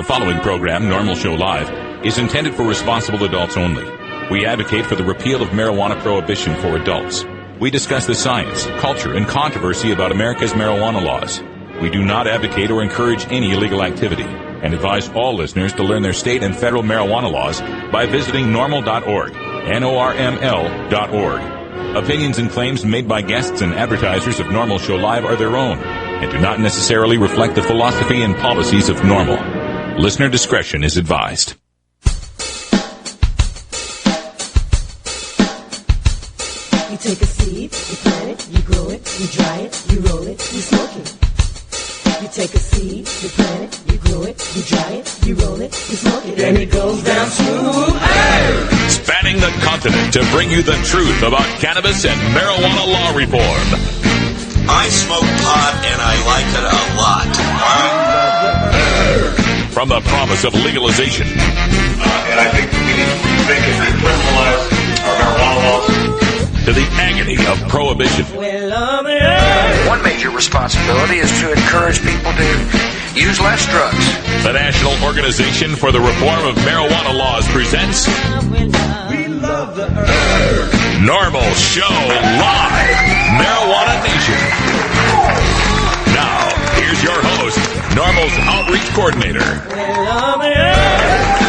The following program, Norml Show Live, is intended for responsible adults only. We advocate for the repeal of marijuana prohibition for adults. We discuss the science, culture, and controversy about America's marijuana laws. We do not advocate or encourage any illegal activity and advise all listeners to learn their state and federal marijuana laws by visiting norml.org, Norml.org. Opinions and claims made by guests and advertisers of Norml Show Live are their own and do not necessarily reflect the philosophy and policies of Norml. Listener discretion is advised. You take a seed, you plant it, you grow it, you dry it, you roll it, you smoke it. You take a seed, you plant it, you grow it, you dry it, you roll it, you smoke it, and it goes down smooth. Hey! Spanning the continent to bring you the truth about cannabis and marijuana law reform. I smoke pot and I like it a lot. From the promise of legalization. And I think we need to make it decriminalize our marijuana laws. To the agony of prohibition. One major responsibility is to encourage people to use less drugs. The National Organization for the Reform of Marijuana Laws presents Norml Show Live, Marijuana Nation. Now, here's your host, Norml's outreach coordinator,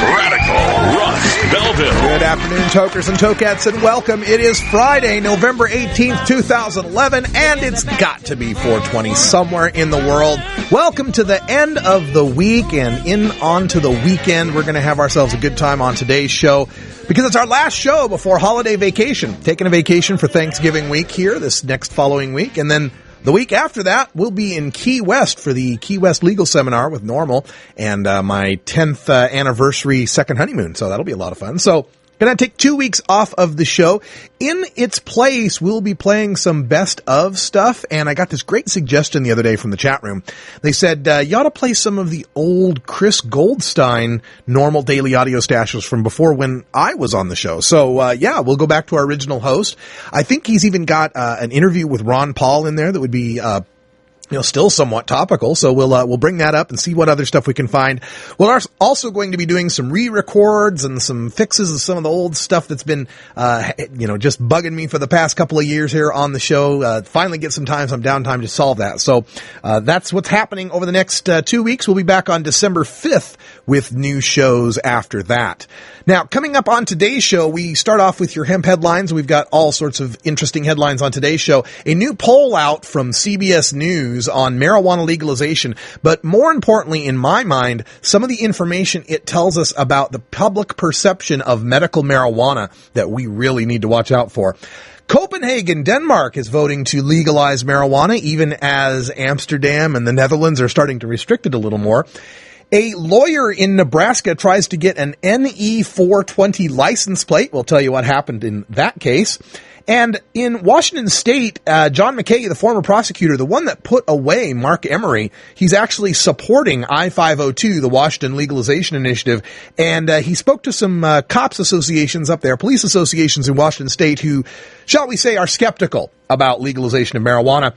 Radical Russ Belville. Good afternoon, tokers and tokettes, and welcome. It is Friday, November 18th, 2011, and it's got to be 420 somewhere in the world. Welcome to the end of the week, and onto the weekend. We're going to have ourselves a good time on today's show, because it's our last show before holiday vacation. Taking a vacation for Thanksgiving week here, this next following week, and then the week after that, we'll be in Key West for the Key West Legal Seminar with Norml and my 10th anniversary second honeymoon. So that'll be a lot of fun. So going to take 2 weeks off of the show. In its place, we'll be playing some best of stuff. And I got this great suggestion the other day from the chat room. They said, you ought to play some of the old Chris Goldstein Norml Daily Audio stashes from before when I was on the show. So, yeah, we'll go back to our original host. I think he's even got an interview with Ron Paul in there that would be still somewhat topical, so we'll bring that up and see what other stuff we can find. We're also going to be doing some re-records and some fixes of some of the old stuff that's been, just bugging me for the past couple of years here on the show. Finally get some downtime to solve that. So, that's what's happening over the next 2 weeks. We'll be back on December 5th with new shows after that. Now, coming up on today's show, we start off with your hemp headlines. We've got all sorts of interesting headlines on today's show. A new poll out from CBS News on marijuana legalization, but more importantly, in my mind, some of the information it tells us about the public perception of medical marijuana that we really need to watch out for. Copenhagen, Denmark is voting to legalize marijuana, even as Amsterdam and the Netherlands are starting to restrict it a little more. A lawyer in Nebraska tries to get an NE420 license plate. We'll tell you what happened in that case. And in Washington State, John McKay, the former prosecutor, the one that put away Mark Emery, he's actually supporting I-502, the Washington Legalization Initiative. And he spoke to some cops associations up there, police associations in Washington State who, shall we say, are skeptical about legalization of marijuana.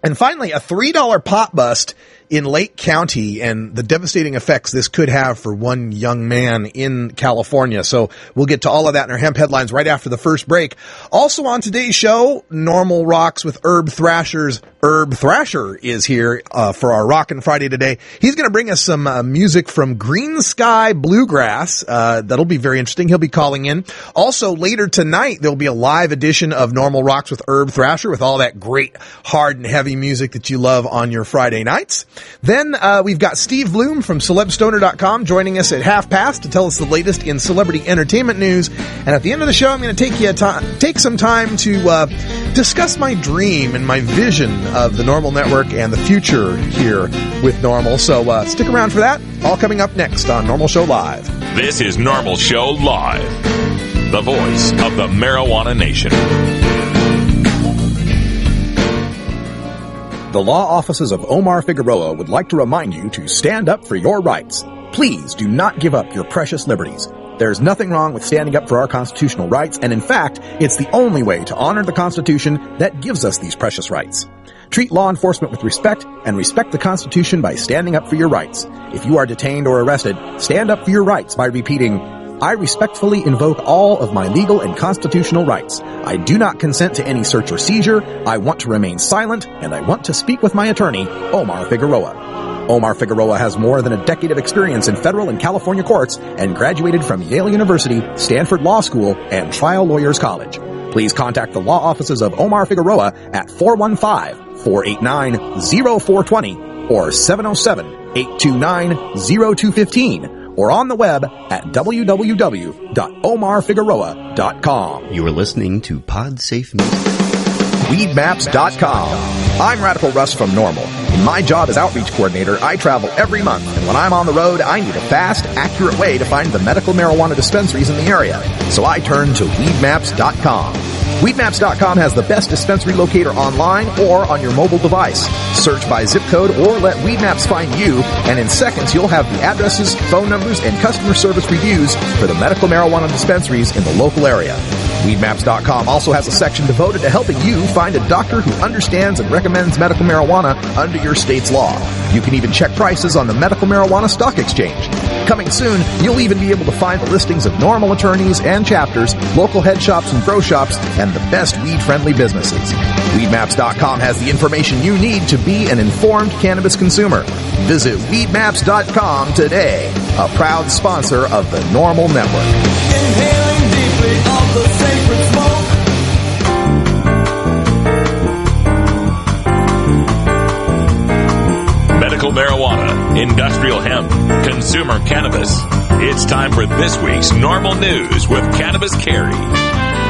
And finally, a $3 pot bust in Lake County and the devastating effects this could have for one young man in California. So we'll get to all of that in our hemp headlines right after the first break. Also on today's show, Norml Rocks with Herb Thrasher's Herb Thrasher is here for our Rockin' Friday today. He's going to bring us some music from Green Sky Bluegrass. That'll be very interesting. He'll be calling in. Also, later tonight, there'll be a live edition of Norml Rocks with Herb Thrasher with all that great hard and heavy music that you love on your Friday nights. Then we've got Steve Bloom from CelebStoner.com joining us at 5:30 to tell us the latest in celebrity entertainment news. And at the end of the show, I'm going to take some time to discuss my dream and my vision of the Norml Network and the future here with Norml. So stick around for that. All coming up next on Norml Show Live. This is Norml Show Live, the voice of the marijuana nation. The law offices of Omar Figueroa would like to remind you to stand up for your rights. Please do not give up your precious liberties. There's nothing wrong with standing up for our constitutional rights, and in fact, it's the only way to honor the Constitution that gives us these precious rights. Treat law enforcement with respect and respect the Constitution by standing up for your rights. If you are detained or arrested, stand up for your rights by repeating, I respectfully invoke all of my legal and constitutional rights. I do not consent to any search or seizure. I want to remain silent, and I want to speak with my attorney, Omar Figueroa. Omar Figueroa has more than a decade of experience in federal and California courts and graduated from Yale University, Stanford Law School, and Trial Lawyers College. Please contact the law offices of Omar Figueroa at 415-489-0420 or 707-829-0215. Or on the web at www.omarfigueroa.com. You are listening to PodSafe Music. Weedmaps.com. I'm Radical Russ from Norml. In my job as outreach coordinator, I travel every month, and when I'm on the road, I need a fast, accurate way to find the medical marijuana dispensaries in the area. So I turn to Weedmaps.com. Weedmaps.com has the best dispensary locator online or on your mobile device. Search by zip code or let Weedmaps find you, and in seconds you'll have the addresses, phone numbers, and customer service reviews for the medical marijuana dispensaries in the local area. Weedmaps.com also has a section devoted to helping you find a doctor who understands and recommends medical marijuana under your state's law. You can even check prices on the Medical Marijuana Stock Exchange. Coming soon, you'll even be able to find the listings of Norml attorneys and chapters, local head shops and grow shops, and the best weed-friendly businesses. Weedmaps.com has the information you need to be an informed cannabis consumer. Visit Weedmaps.com today, a proud sponsor of the Norml Network. Inhaling deeply of the sacred smoke. Medical marijuana, industrial hemp, consumer cannabis. It's time for this week's Norml News with Cannabis Carey.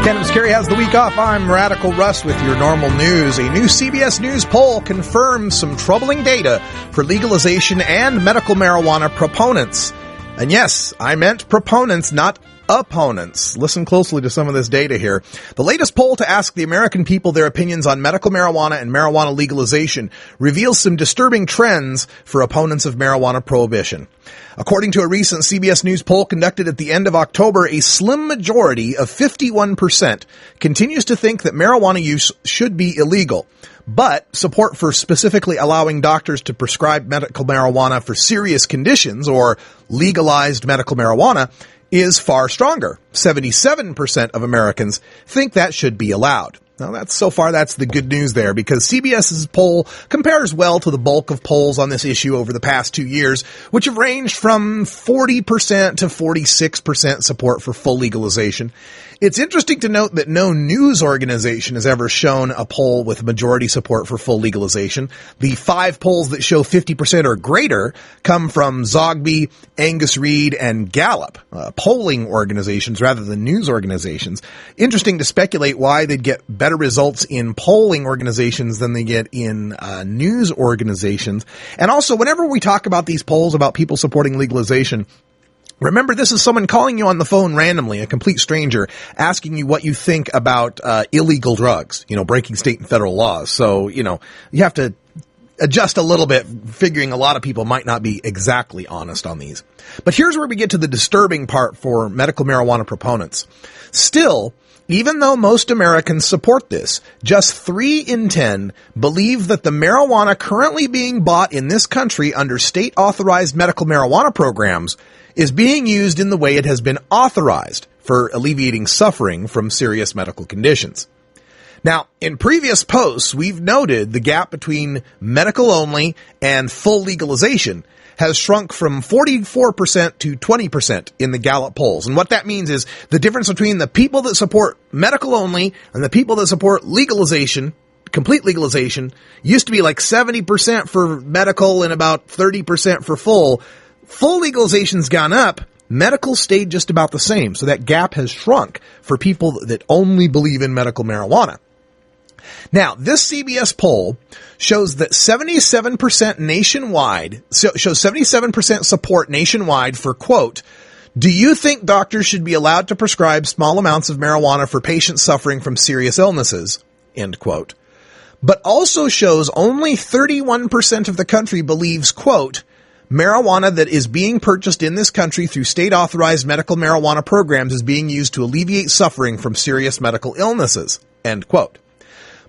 Cannabis Carey has the week off. I'm Radical Russ with your Norml News. A new CBS News poll confirms some troubling data for legalization and medical marijuana proponents. And yes, I meant proponents, not opponents. Listen closely to some of this data here. The latest poll to ask the American people their opinions on medical marijuana and marijuana legalization reveals some disturbing trends for opponents of marijuana prohibition. According to a recent CBS News poll conducted at the end of October, a slim majority of 51% continues to think that marijuana use should be illegal. But support for specifically allowing doctors to prescribe medical marijuana for serious conditions or legalized medical marijuana is far stronger. 77% of Americans think that should be allowed. Now, that's the good news there, because CBS's poll compares well to the bulk of polls on this issue over the past 2 years, which have ranged from 40% to 46% support for full legalization. It's interesting to note that no news organization has ever shown a poll with majority support for full legalization. The 5 polls that show 50% or greater come from Zogby, Angus Reid, and Gallup, polling organizations rather than news organizations. Interesting to speculate why they'd get better results in polling organizations than they get in news organizations. And also, whenever we talk about these polls about people supporting legalization, remember, this is someone calling you on the phone randomly, a complete stranger, asking you what you think about illegal drugs, breaking state and federal laws. So, you have to adjust a little bit, figuring a lot of people might not be exactly honest on these. But here's where we get to the disturbing part for medical marijuana proponents. Still, even though most Americans support this, just 3 in 10 believe that the marijuana currently being bought in this country under state-authorized medical marijuana programs is being used in the way it has been authorized for alleviating suffering from serious medical conditions. Now, in previous posts, we've noted the gap between medical only and full legalization has shrunk from 44% to 20% in the Gallup polls. And what that means is the difference between the people that support medical only and the people that support legalization, complete legalization, used to be like 70% for medical and about 30% for full. Full legalization's gone up. Medical stayed just about the same. So that gap has shrunk for people that only believe in medical marijuana. Now, this CBS poll shows that 77% nationwide, shows 77% support nationwide for, quote, do you think doctors should be allowed to prescribe small amounts of marijuana for patients suffering from serious illnesses, end quote. But also shows only 31% of the country believes, quote, marijuana that is being purchased in this country through state-authorized medical marijuana programs is being used to alleviate suffering from serious medical illnesses, end quote.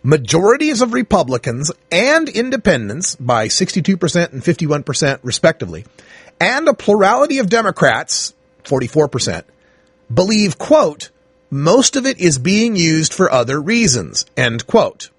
majorities of Republicans and independents by 62% and 51% respectively, and a plurality of Democrats, 44%, believe, quote, most of it is being used for other reasons, end quote.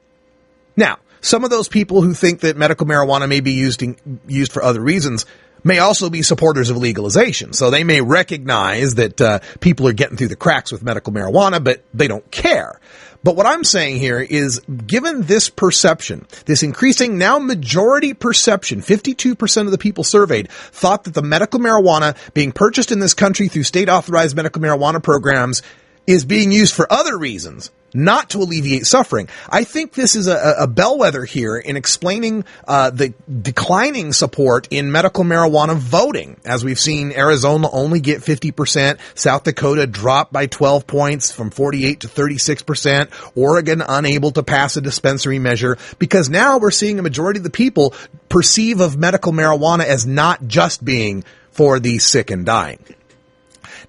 Now, some of those people who think that medical marijuana may be used for other reasons may also be supporters of legalization. So they may recognize that people are getting through the cracks with medical marijuana, but they don't care. But what I'm saying here is, given this perception, this increasing now majority perception, 52% of the people surveyed thought that the medical marijuana being purchased in this country through state-authorized medical marijuana programs is being used for other reasons, not to alleviate suffering. I think this is a bellwether here in explaining the declining support in medical marijuana voting. As we've seen, Arizona only get 50%, South Dakota drop by 12 points from 48 to 36%, Oregon unable to pass a dispensary measure, because now we're seeing a majority of the people perceive of medical marijuana as not just being for the sick and dying.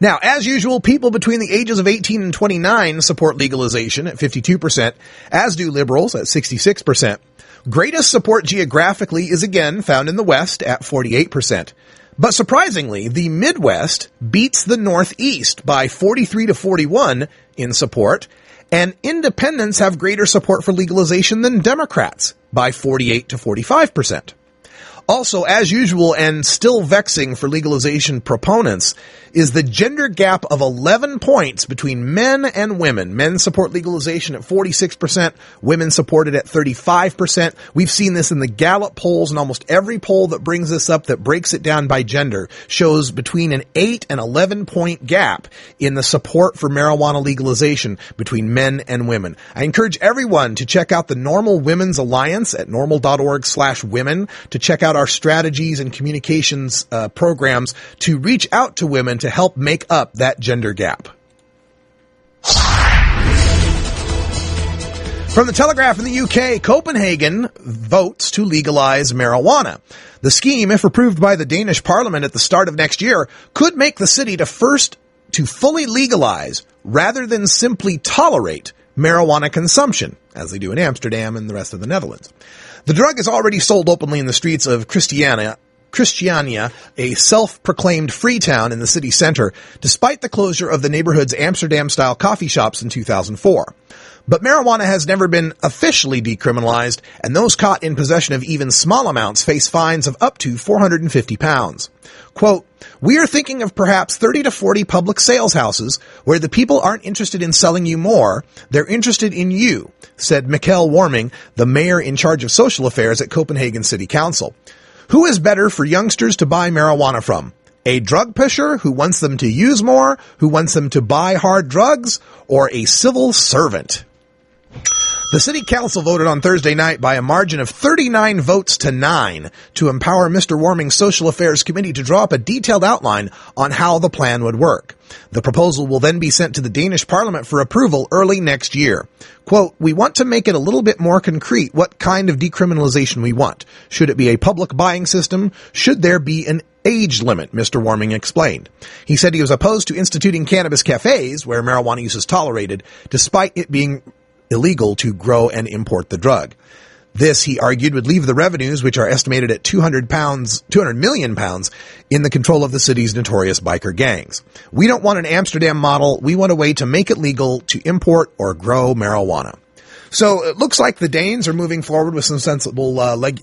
Now, as usual, people between the ages of 18 and 29 support legalization at 52%, as do liberals at 66%. Greatest support geographically is again found in the West at 48%. But surprisingly, the Midwest beats the Northeast by 43 to 41 in support, and independents have greater support for legalization than Democrats by 48 to 45%. Also, as usual, and still vexing for legalization proponents, is the gender gap of 11 points between men and women. Men support legalization at 46%, women support it at 35%. We've seen this in the Gallup polls, and almost every poll that brings this up that breaks it down by gender shows between an 8 and 11 point gap in the support for marijuana legalization between men and women. I encourage everyone to check out the Norml Women's Alliance at norml.org/women to check out our strategies and communications programs to reach out to women to help make up that gender gap. From the Telegraph in the UK, Copenhagen votes to legalize marijuana. The scheme, if approved by the Danish Parliament at the start of next year, could make the city the first to fully legalize rather than simply tolerate marijuana consumption, as they do in Amsterdam and the rest of the Netherlands. The drug is already sold openly in the streets of Christiania, a self-proclaimed free town in the city center, despite the closure of the neighborhood's Amsterdam-style coffee shops in 2004. But marijuana has never been officially decriminalized, and those caught in possession of even small amounts face fines of up to £450. Quote, we are thinking of perhaps 30 to 40 public sales houses where the people aren't interested in selling you more, they're interested in you, said Mikkel Warming, the mayor in charge of social affairs at Copenhagen City Council. Who is better for youngsters to buy marijuana from? A drug pusher who wants them to use more, who wants them to buy hard drugs, or a civil servant? The city council voted on Thursday night by a margin of 39 votes to 9 to empower Mr. Warming's Social Affairs Committee to draw up a detailed outline on how the plan would work. The proposal will then be sent to the Danish Parliament for approval early next year. Quote, we want to make it a little bit more concrete what kind of decriminalization we want. Should it be a public buying system? Should there be an age limit? Mr. Warming explained. He said he was opposed to instituting cannabis cafes where marijuana use is tolerated, despite it being illegal to grow and import the drug. This, he argued, would leave the revenues, which are estimated at £200 million, in the control of the city's notorious biker gangs. We don't want an Amsterdam model. We want a way to make it legal to import or grow marijuana. So it looks like the Danes are moving forward with some sensible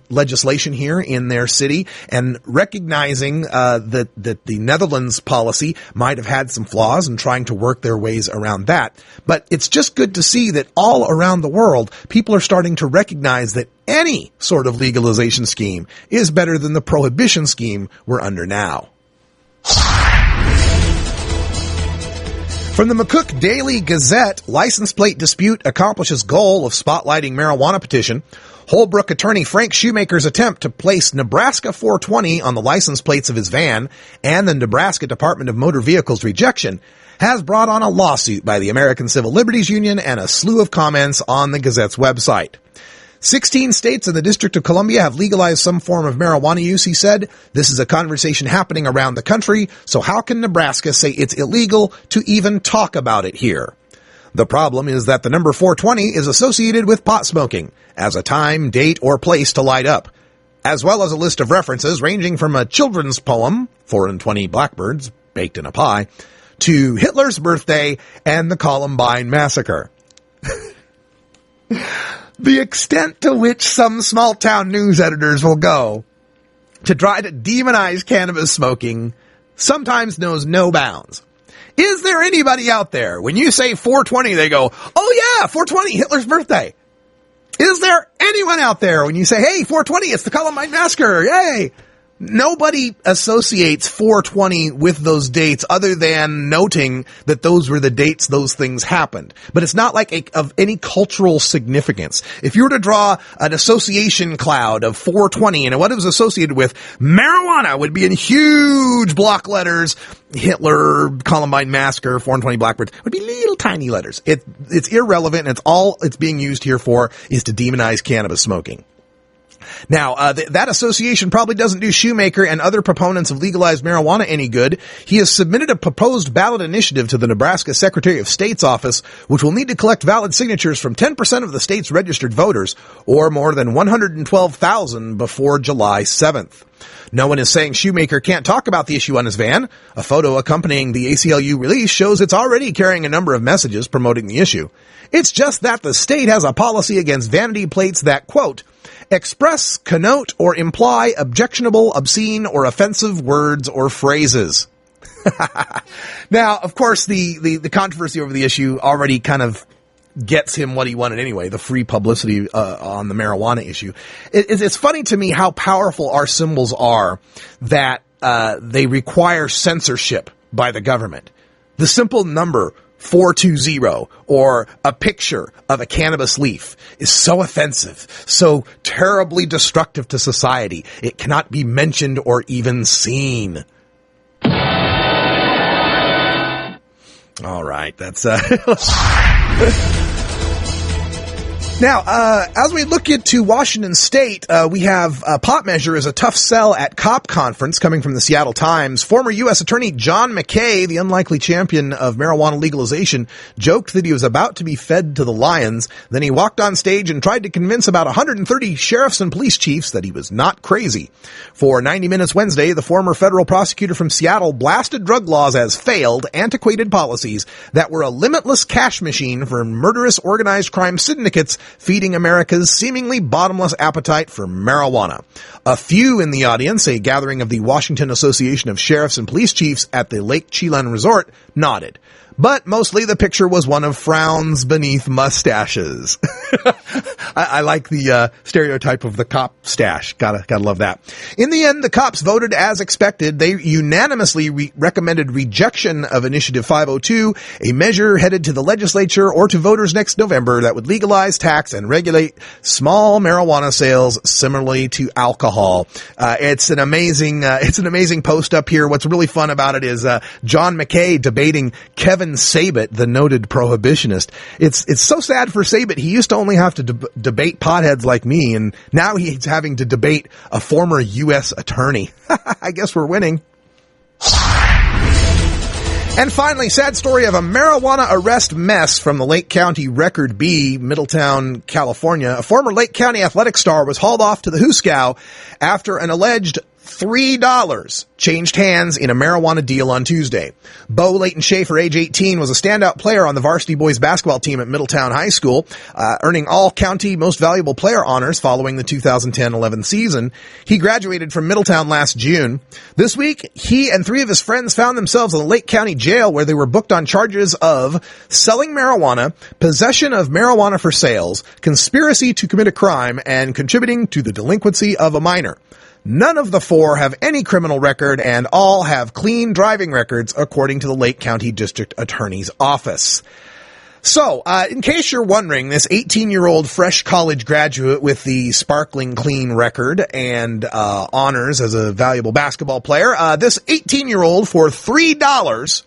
legislation here in their city, and recognizing that the Netherlands policy might have had some flaws and trying to work their ways around that. But it's just good to see that all around the world, people are starting to recognize that any sort of legalization scheme is better than the prohibition scheme we're under now. From the McCook Daily Gazette, license plate dispute accomplishes goal of spotlighting marijuana petition. Holbrook attorney Frank Shoemaker's attempt to place Nebraska 420 on the license plates of his van and the Nebraska Department of Motor Vehicles rejection has brought on a lawsuit by the American Civil Liberties Union and a slew of comments on the Gazette's website. 16 states and the District of Columbia have legalized some form of marijuana use, he said. This is a conversation happening around the country, so how can Nebraska say it's illegal to even talk about it here? The problem is that the number 420 is associated with pot smoking as a time, date, or place to light up, as well as a list of references ranging from a children's poem, 420 blackbirds baked in a pie, to Hitler's birthday and the Columbine massacre. The extent to which some small-town news editors will go to try to demonize cannabis smoking sometimes knows no bounds. Is there anybody out there, when you say 420, they go, oh yeah, 420, Hitler's birthday? Is there anyone out there when you say, hey, 420, it's the Columbine massacre, yay? Nobody associates 420 with those dates other than noting that those were the dates those things happened. But it's not like of any cultural significance. If you were to draw an association cloud of 420 and what it was associated with, marijuana would be in huge block letters. Hitler, Columbine massacre, 420 blackbirds would be little tiny letters. It's irrelevant, and it's all it's being used here for is to demonize cannabis smoking. Now, that association probably doesn't do Shoemaker and other proponents of legalized marijuana any good. He has submitted a proposed ballot initiative to the Nebraska Secretary of State's office, which will need to collect valid signatures from 10% of the state's registered voters, or more than 112,000 before July 7th. No one is saying Shoemaker can't talk about the issue on his van. A photo accompanying the ACLU release shows it's already carrying a number of messages promoting the issue. It's just that the state has a policy against vanity plates that, quote, express, connote, or imply objectionable, obscene, or offensive words or phrases. Now, of course, the controversy over the issue already kind of gets him what he wanted anyway, the free publicity on the marijuana issue. It's funny to me how powerful our symbols are that they require censorship by the government. The simple number 420 or a picture of a cannabis leaf is so offensive, so terribly destructive to society, it cannot be mentioned or even seen. All right, that's Now, as we look into Washington State, we have pot measure is a tough sell at COP conference coming from the Seattle Times. Former U.S. Attorney John McKay, the unlikely champion of marijuana legalization, joked that he was about to be fed to the lions. Then he walked on stage and tried to convince about 130 sheriffs and police chiefs that he was not crazy. For 90 Minutes Wednesday, the former federal prosecutor from Seattle blasted drug laws as failed, antiquated policies that were a limitless cash machine for murderous organized crime syndicates feeding America's seemingly bottomless appetite for marijuana. A few in the audience, a gathering of the Washington Association of Sheriffs and Police Chiefs at the Lake Chelan Resort, nodded. But mostly the picture was one of frowns beneath mustaches. I like the stereotype of the cop stash. Gotta love that. In the end, the cops voted as expected. They unanimously recommended rejection of Initiative 502, a measure headed to the legislature or to voters next November that would legalize, tax, and regulate small marijuana sales similarly to alcohol. It's an amazing post up here. What's really fun about it is John McKay debating Kevin Sabet, the noted prohibitionist. It's so sad for Sabet. He used to only have to debate potheads like me, and now he's having to debate a former U.S. attorney. I guess we're winning. And finally, sad story of a marijuana arrest mess from the Lake County Record B, Middletown, California. A former Lake County athletic star was hauled off to the Hooskow after an alleged $3 changed hands in a marijuana deal on Tuesday. Bo Leighton Schaefer, age 18, was a standout player on the varsity boys basketball team at Middletown High School, earning all-county most valuable player honors following the 2010-11 season. He graduated from Middletown last June. This week, he and 3 of his friends found themselves in the Lake County Jail, where they were booked on charges of selling marijuana, possession of marijuana for sales, conspiracy to commit a crime, and contributing to the delinquency of a minor. None of the 4 have any criminal record, and all have clean driving records, according to the Lake County District Attorney's Office. So, in case you're wondering, this 18-year-old fresh college graduate with the sparkling clean record and honors as a valuable basketball player, this 18-year-old for $3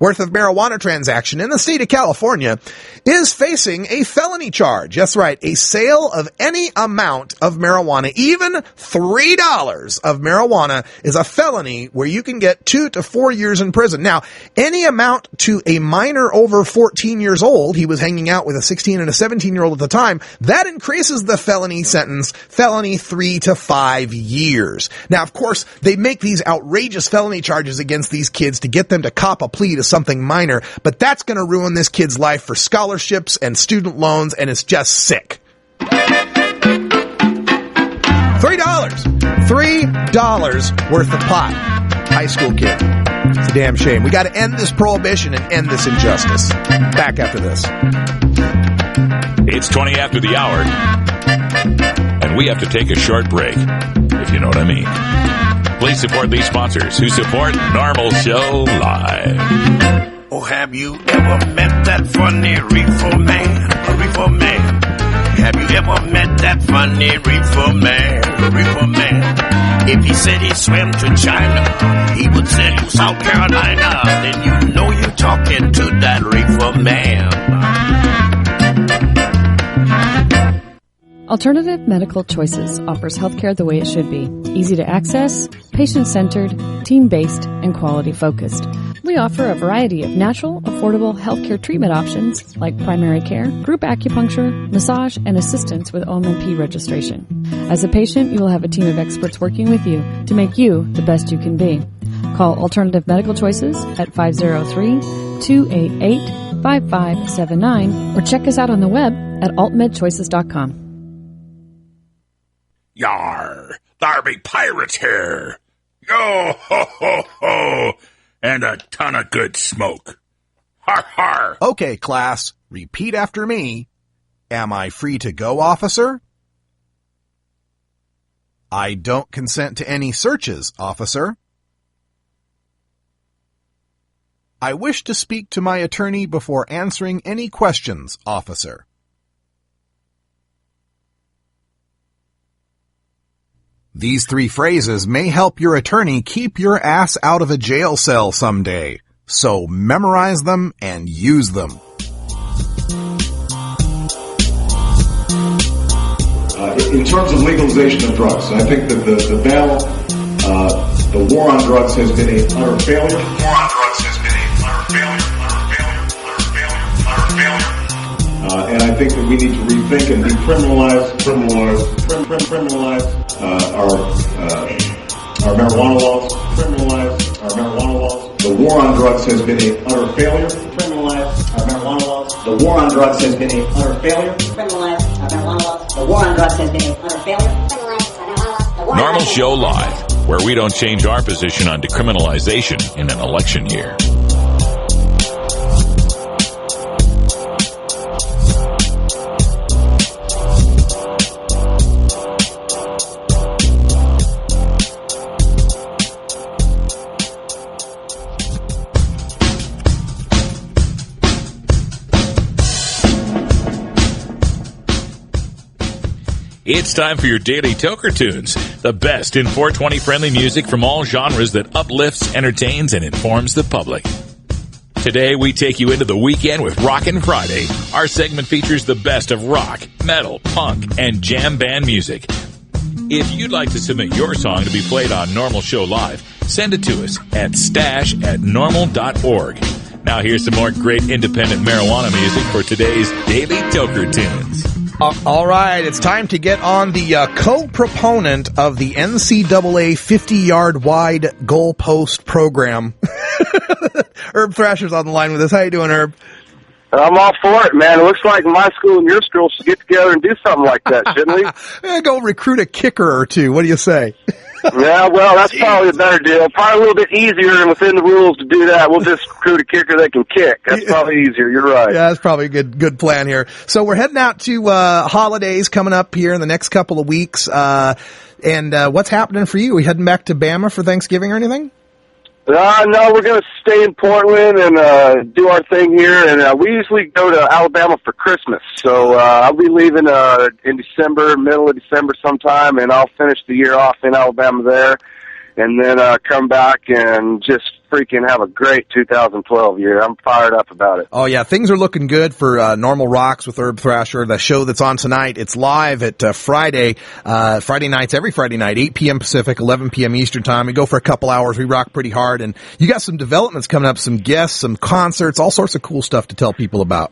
worth of marijuana transaction in the state of California is facing a felony charge. That's right, a sale of any amount of marijuana, even $3 of marijuana, is a felony where you can get 2 to 4 years in prison. Now, any amount to a minor over 14 years old, he was hanging out with a 16 and a 17-year-old at the time, that increases the felony sentence, felony 3 to 5 years. Now, of course, they make these outrageous felony charges against these kids to get them to cop a plea to something minor, but that's going to ruin this kid's life for scholarships and student loans, and it's just sick. $3 worth of pot. High school kid. It's a damn shame. We got to end this prohibition and end this injustice. Back after this. It's 20 after the hour, and we have to take a short break, if you know what I mean. Please support these sponsors who support Norml Show Live. Oh, have you ever met that funny reefer man? A reefer man. Have you ever met that funny reefer man? A reefer man. If he said he swam to China, he would sell you South Carolina. Then you know you're talking to that reefer man. Alternative Medical Choices offers healthcare the way it should be. Easy to access, patient-centered, team-based, and quality-focused. We offer a variety of natural, affordable healthcare treatment options like primary care, group acupuncture, massage, and assistance with OMP registration. As a patient, you will have a team of experts working with you to make you the best you can be. Call Alternative Medical Choices at 503-288-5579 or check us out on the web at altmedchoices.com. Yar, there be pirates here. Yo ho ho ho, and a ton of good smoke. Har har. Okay, class, repeat after me. Am I free to go, officer? I don't consent to any searches, officer. I wish to speak to my attorney before answering any questions, officer. These 3 phrases may help your attorney keep your ass out of a jail cell someday. So memorize them and use them. In terms of legalization of drugs, I think that the battle, the war on drugs has been a utter failure. The war on drugs has been a utter failure. And I think that we need to rethink and decriminalize our marijuana laws. The war on drugs has been a utter failure. Criminalize our marijuana laws. The war on drugs has been a utter failure. Criminalize our marijuana laws. The war on drugs has been a utter failure. Criminalize our marijuana laws. Norml Show Live, where we don't change our position on decriminalization in an election year. It's time for your daily Toker Tunes, the best in 420 friendly music from all genres that uplifts, entertains, and informs the public. Today, we take you into the weekend with Rockin' Friday. Our segment features the best of rock, metal, punk, and jam band music. If you'd like to submit your song to be played on Norml Show Live, send it to us at stash@norml.org. Now here's some more great independent marijuana music for today's daily Toker Tunes. All right, it's time to get on the co-proponent of the NCAA 50-yard wide goalpost program. Herb Thrasher's on the line with us. How you doing, Herb? I'm all for it, man. It looks like my school and your school should get together and do something like that, shouldn't we? Go recruit a kicker or two. What do you say? Yeah, well, that's probably a better deal. Probably a little bit easier and within the rules to do that. We'll just recruit a kicker that can kick. That's probably easier. You're right. Yeah, that's probably a good plan here. So we're heading out to holidays coming up here in the next couple of weeks. And what's happening for you? Are we heading back to Bama for Thanksgiving or anything? No, we're going to stay in Portland and do our thing here. And we usually go to Alabama for Christmas. So I'll be leaving in December, middle of December sometime, and I'll finish the year off in Alabama there. and then come back and just freaking have a great 2012 year. I'm fired up about it. Oh, yeah. Things are looking good for Norml Rocks with Herb Thrasher, the show that's on tonight. It's live at Friday nights, every Friday night, 8 p.m. Pacific, 11 p.m. Eastern Time. We go for a couple hours. We rock pretty hard. And you got some developments coming up, some guests, some concerts, all sorts of cool stuff to tell people about.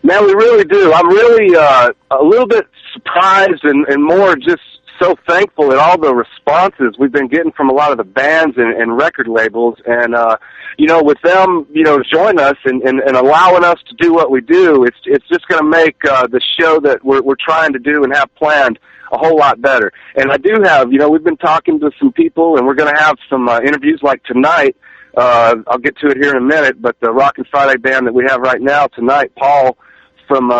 Man, we really do. I'm really a little bit surprised and more just so thankful at all the responses we've been getting from a lot of the bands and record labels. And, with them, join us and allowing us to do what we do, it's just going to make the show that we're trying to do and have planned a whole lot better. And I do have, we've been talking to some people, and we're going to have some interviews like tonight. I'll get to it here in a minute, but the Rockin' Friday band that we have right now tonight, Paul from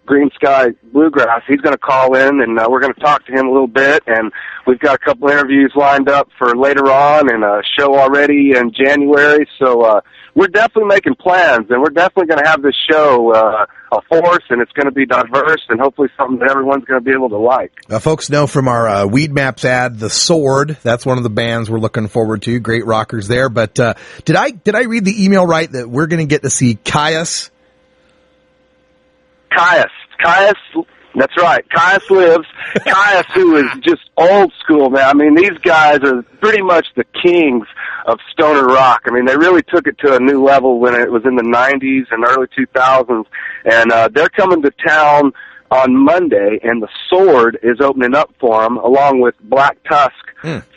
Green Sky Bluegrass, he's going to call in, and we're going to talk to him a little bit, and we've got a couple interviews lined up for later on and a show already in January, so we're definitely making plans, and we're definitely going to have this show a force, and it's going to be diverse, and hopefully something that everyone's going to be able to like. Folks know from our Weed Maps ad, The Sword, that's one of the bands we're looking forward to. Great rockers there, but did I read the email right that we're going to get to see Caius? Caius, that's right. Caius lives. Caius, who is just old school, man. I mean, these guys are pretty much the kings of stoner rock. I mean, they really took it to a new level when it was in the 90s and early 2000s. And they're coming to town on Monday, and The Sword is opening up for them, along with Black Tusk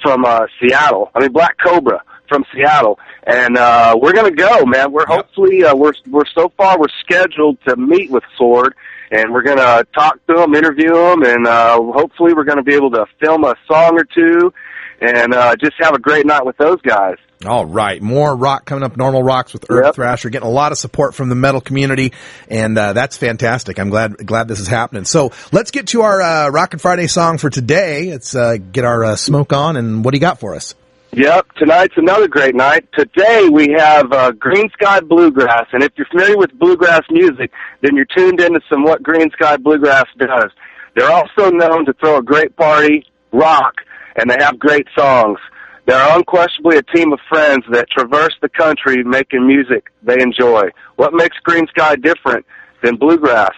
from Seattle. I mean, Black Cobra from Seattle. And we're going to go, man. We're hopefully, we're so far, we're scheduled to meet with Sword, and we're going to talk to them, interview them, and hopefully we're going to be able to film a song or two and just have a great night with those guys. All right. More rock coming up, Norml Rocks with Herb Thrasher. Getting a lot of support from the metal community, and that's fantastic. I'm glad this is happening. So let's get to our Rockin' Friday song for today. Let's get our smoke on, and what do you got for us? Yep, tonight's another great night. Today we have Green Sky Bluegrass, and if you're familiar with bluegrass music, then you're tuned into some what Green Sky Bluegrass does. They're also known to throw a great party, rock, and they have great songs. They're unquestionably a team of friends that traverse the country making music they enjoy. What makes Green Sky different than bluegrass?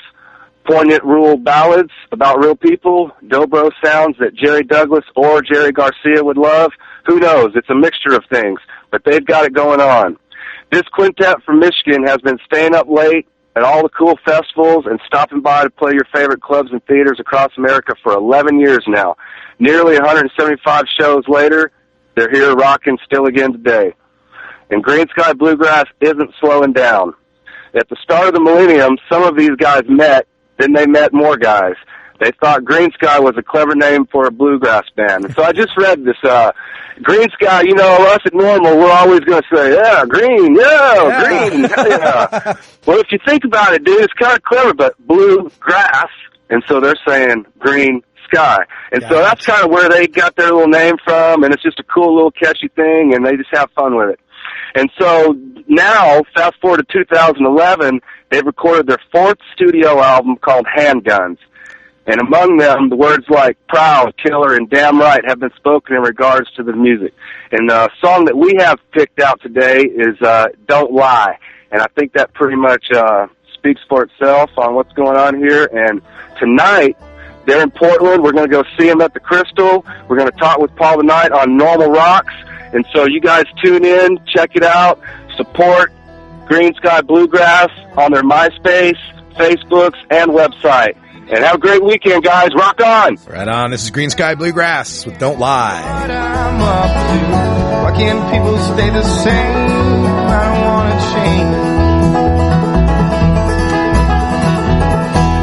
Poignant rural ballads about real people, dobro sounds that Jerry Douglas or Jerry Garcia would love. Who knows? It's a mixture of things, but they've got it going on. This quintet from Michigan has been staying up late at all the cool festivals and stopping by to play your favorite clubs and theaters across America for 11 years now. Nearly 175 shows later, they're here rocking still again today. And Green Sky Bluegrass isn't slowing down. At the start of the millennium, some of these guys met, then they met more guys. They thought Green Sky was a clever name for a bluegrass band. And so I just read this, Green Sky, us at Norml, we're always going to say, yeah, green, green, yeah. Well, if you think about it, dude, it's kind of clever, but bluegrass, and so they're saying Green Sky. And so that's kind of where they got their little name from, and it's just a cool little catchy thing, and they just have fun with it. And so now, fast forward to 2011, they've recorded their fourth studio album called Handguns. And among them, the words like proud, killer, and damn right have been spoken in regards to the music. And the song that we have picked out today is Don't Lie. And I think that pretty much speaks for itself on what's going on here. And tonight, they're in Portland. We're going to go see them at the Crystal. We're going to talk with Paul tonight on Norml Rocks. And so you guys tune in, check it out, support Green Sky Bluegrass on their MySpace, Facebooks, and website. And have a great weekend, guys. Rock on. Right on. This is Green Sky Bluegrass with Don't Lie. What I'm up to. Why can't people stay the same? I don't want to change.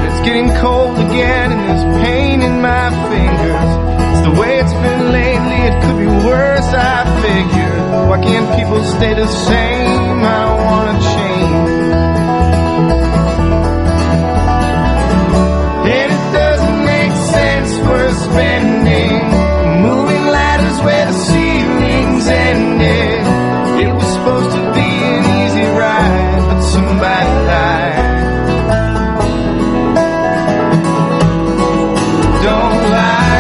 It's getting cold again and there's pain in my fingers. It's the way it's been lately. It could be worse, I figure. Why can't people stay the same? I don't want to change. And it doesn't make sense for spending moving ladders where the ceilings ended. It was supposed to be an easy ride, but somebody lied. Don't lie.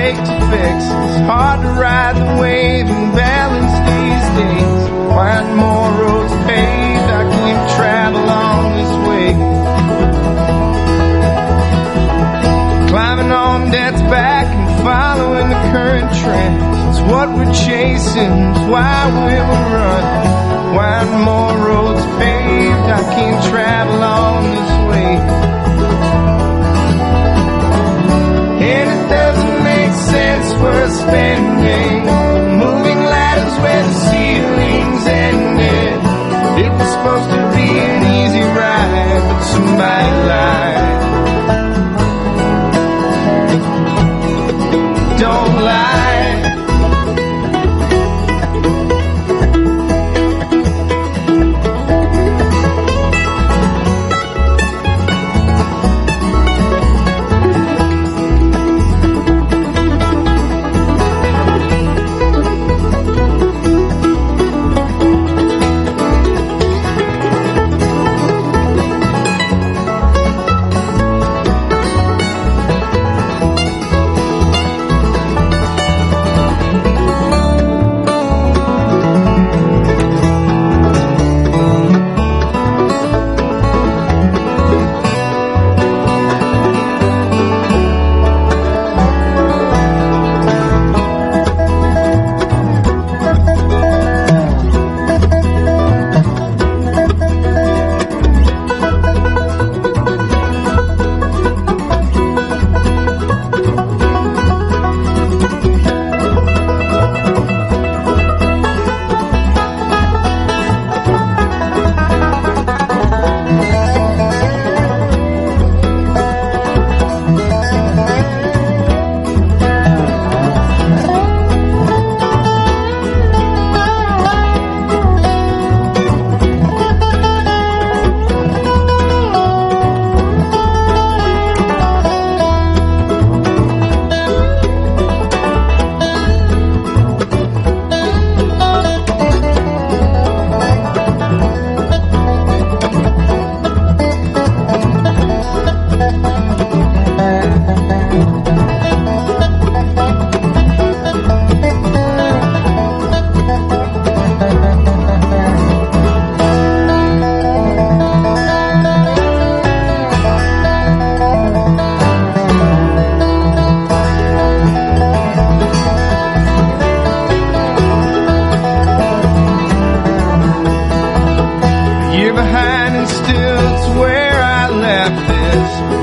break to fix. It's hard to ride the wave and balance these days. Find more roads paved, I can't travel on this way. Climbing on death's back and following the current trend. It's what we're chasing, it's why we'll run. Find more roads paved, I can't travel on this way. And it doesn't make sense for spending moving ladders where the ceilings ended. It was supposed to be an easy ride, but somebody lied. Don't lie.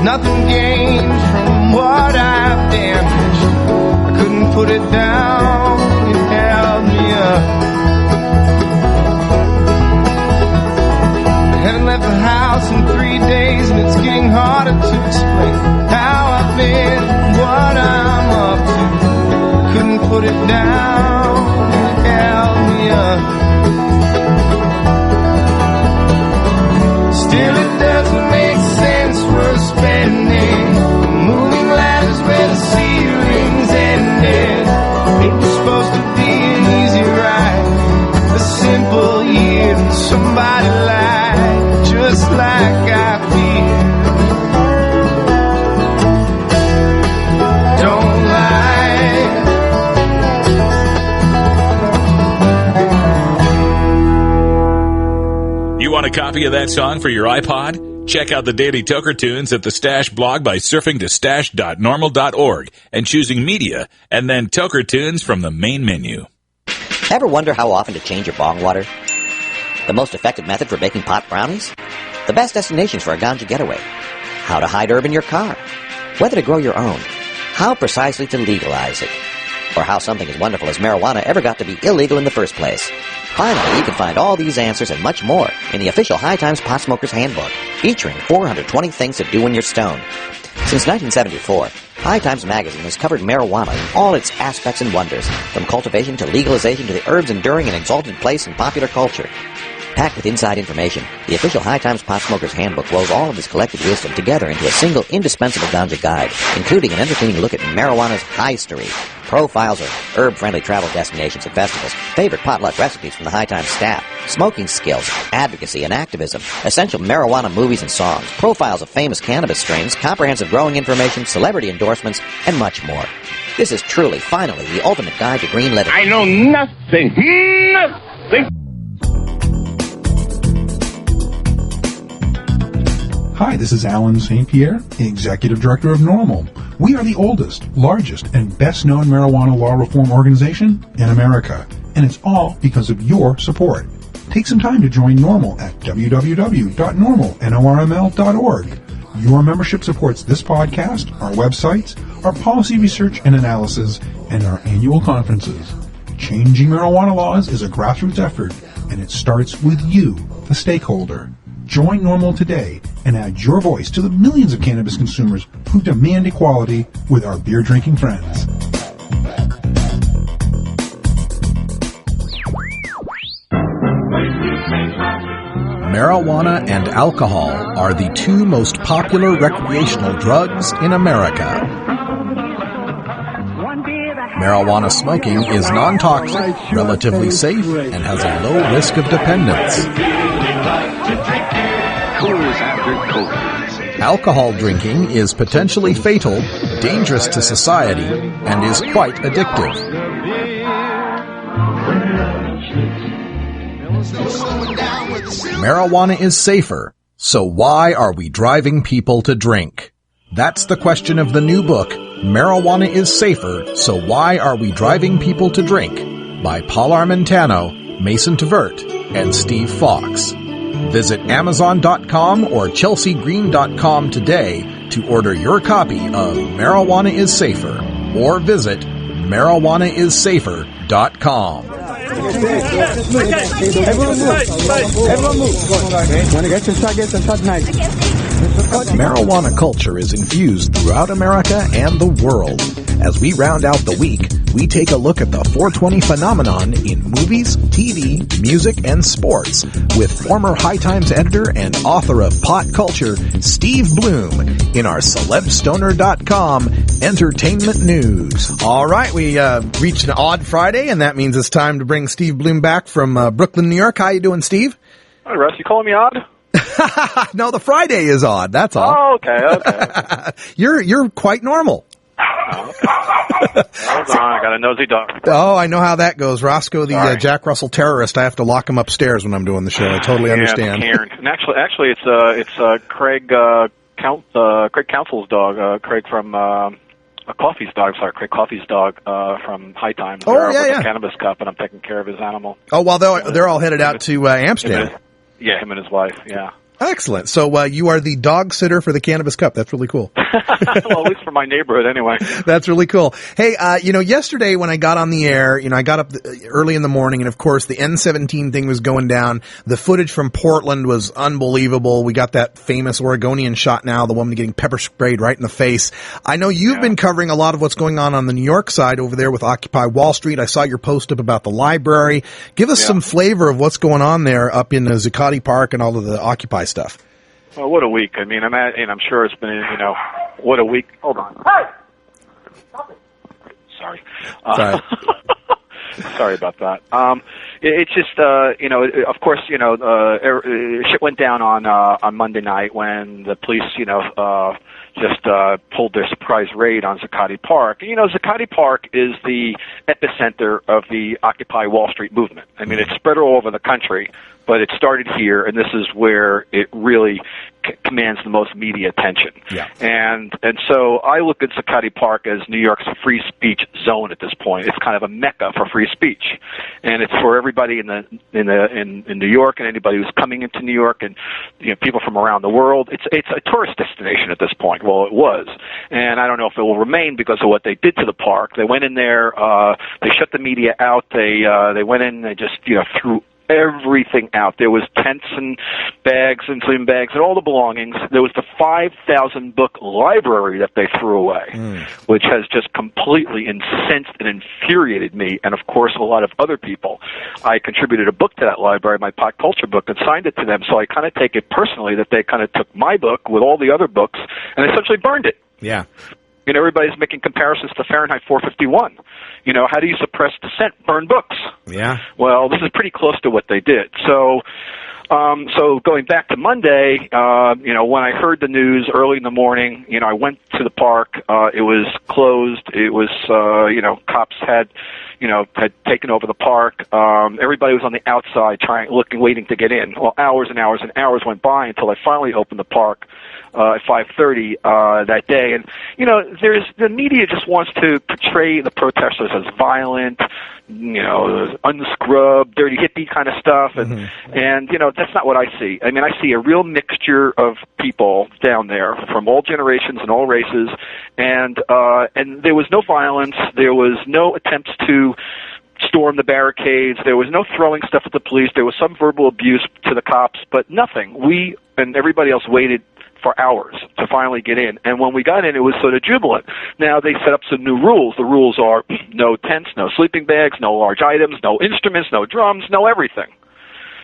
Nothing gained from what I've damaged. I couldn't put it down, it held me up. I haven't left the house in 3 days, and it's getting harder to explain how I've been, what I'm up to. I couldn't put it down, it held me up. Still it doesn't make sense we're spending moving ladders where the ceilings ended. It was supposed to be an easy ride, a simple year, and somebody lied, just like I feel. Don't lie. You want a copy of that song for your iPod? Check out the Daily Toker Tunes at the Stash blog by surfing to stash.norml.org and choosing Media and then Toker Tunes from the main menu. Ever wonder how often to change your bong water? The most effective method for baking pot brownies? The best destinations for a ganja getaway? How to hide herb in your car? Whether to grow your own? How precisely to legalize it? Or how something as wonderful as marijuana ever got to be illegal in the first place? Finally, you can find all these answers and much more in the official High Times Pot Smoker's Handbook, featuring 420 things to do when you're stoned. Since 1974, High Times Magazine has covered marijuana in all its aspects and wonders, from cultivation to legalization to the herb's enduring and exalted place in popular culture. Packed with inside information, the official High Times Pot Smoker's Handbook rolls all of this collected wisdom together into a single indispensable ganja guide, including an entertaining look at marijuana's history, profiles of herb-friendly travel destinations and festivals, favorite potluck recipes from the High Times staff, smoking skills, advocacy and activism, essential marijuana movies and songs, profiles of famous cannabis strains, comprehensive growing information, celebrity endorsements, and much more. This is truly, finally, the ultimate guide to green living. I know nothing. Nothing. Hi, this is Alan St. Pierre, Executive Director of Norml. We are the oldest, largest, and best-known marijuana law reform organization in America, and it's all because of your support. Take some time to join Norml at www.norml.org. Your membership supports this podcast, our websites, our policy research and analysis, and our annual conferences. Changing marijuana laws is a grassroots effort, and it starts with you, the stakeholder. Join Norml today and add your voice to the millions of cannabis consumers who demand equality with our beer-drinking friends. Marijuana and alcohol are the two most popular recreational drugs in America. Marijuana smoking is non-toxic, relatively safe, and has a low risk of dependence. Alcohol drinking is potentially fatal, dangerous to society, and is quite addictive. Marijuana is safer, so why are we driving people to drink? That's the question of the new book, Marijuana is Safer, So Why Are We Driving People to Drink? By Paul Armentano, Mason Tvert, and Steve Fox. Visit Amazon.com or ChelseaGreen.com today to order your copy of Marijuana is Safer, or visit MarijuanaIsSafer.com. Everyone move. When I get inside, nice. Marijuana culture is infused throughout America and the world. As we round out the week, we take a look at the 420 phenomenon in movies, TV, music, and sports with former High Times editor and author of Pot Culture, Steve Bloom, in our CelebStoner.com entertainment news. All right, we reached an odd Friday, and that means it's time to bring Steve Bloom back from Brooklyn, New York. How you doing, Steve? Hi, Russ. You calling me odd? No, the Friday is odd. That's all. Oh, okay. You're quite normal. Hold on, I got a nosy dog. Oh, I know how that goes. Roscoe, the Jack Russell terrorist, I have to lock him upstairs when I'm doing the show. I totally understand. Karen. And actually, it's Craig Council's dog. Craig from Coffee's dog. Sorry, Craig Coffee's dog from High Times. Oh, yeah. The Cannabis Cup, and I'm taking care of his animal. Oh, well, they're all headed out to Amsterdam. Him and his wife. Yeah. Excellent. So you are the dog sitter for the Cannabis Cup. That's really cool. Well, at least for my neighborhood, anyway. That's really cool. Hey, yesterday when I got on the air, I got up early in the morning, and of course the N17 thing was going down. The footage from Portland was unbelievable. We got that famous Oregonian shot now, the woman getting pepper sprayed right in the face. I know you've been covering a lot of what's going on the New York side over there with Occupy Wall Street. I saw your post up about the library. Give us some flavor of what's going on there up in Zuccotti Park and all of the Occupy stuff. Well, what a week. I mean, I'm sure it's been, what a week. Hold on. Hey! Stop it. Sorry. Sorry about that. It's just, of course, shit went down on Monday night when the police, just pulled their surprise raid on Zuccotti Park. Zuccotti Park is the epicenter of the Occupy Wall Street movement. I mean, it's spread all over the country, but it started here, and this is where it really commands the most media attention. Yeah. And so I look at Zuccotti Park as New York's free speech zone at this point. It's kind of a mecca for free speech, and it's for everybody in New York and anybody who's coming into New York and people from around the world. It's a tourist destination at this point. Well, it was, and I don't know if it will remain because of what they did to the park. They went in there, they shut the media out. They went in, they just threw everything out. There was tents and bags and slim bags and all the belongings. There was the 5,000 book library that they threw away, which has just completely incensed and infuriated me, and of course a lot of other people. I contributed a book to that library, my Pot Culture book, and signed it to them, so I kind of take it personally that they kind of took my book with all the other books and essentially burned it. Yeah. You know, everybody's making comparisons to Fahrenheit 451. You know, how do you suppress dissent? Burn books. Yeah. Well, this is pretty close to what they did. So going back to Monday, you know, when I heard the news early in the morning, you know, I went to the park. It was closed. It was, you know, cops had taken over the park. Everybody was on the outside waiting to get in. Well, hours and hours and hours went by until I finally opened the park at 5:30 that day. And, you know, the media just wants to portray the protesters as violent, you know, unscrubbed, dirty hippie kind of stuff. And you know, that's not what I see. I mean, I see a real mixture of people down there from all generations and all races. And there was no violence. There was no attempts to storm the barricades. There was no throwing stuff at the police. There was some verbal abuse to the cops, but nothing. We and everybody else waited for hours to finally get in. And when we got in, it was sort of jubilant. Now, they set up some new rules. The rules are no tents, no sleeping bags, no large items, no instruments, no drums, no everything.